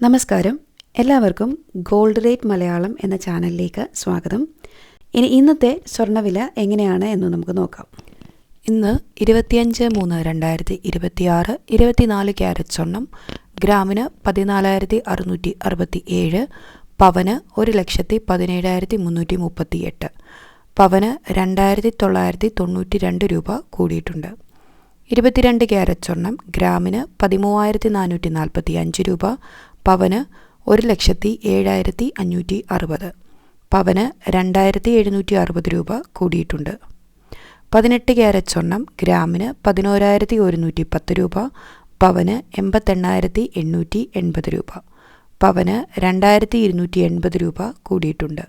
നമസ്കാരം, എല്ലാവർക്കും gold rate Malayalam എന്ന ചാനലിലേക്ക് സ്വാഗതം. ഇന്നത്തെ സ്വർണ്ണവില എങ്ങനെയാണ് എന്ന് നമുക്ക് നോക്കാം. ഇന്ന് 25/3/2026 24 ക്യാരറ്റ് സ്വർണം ഗ്രാമിന് 14,667, പവന് 1,17,338, പവന് 2,992 രൂപ കൂടിയിട്ടുണ്ട്. 22 ക്യാരറ്റ് സ്വർണം ഗ്രാമിന് 13,445 രൂപ, പവന് 1,07,560, പവന് 2,760 രൂപ കൂടിയിട്ടുണ്ട്. 18 ക്യാരറ്റ് സ്വർണം ഗ്രാമിന് 11,110 രൂപ, പവന് 88,880 രൂപ, പവന് 2,280 രൂപ കൂടിയിട്ടുണ്ട്.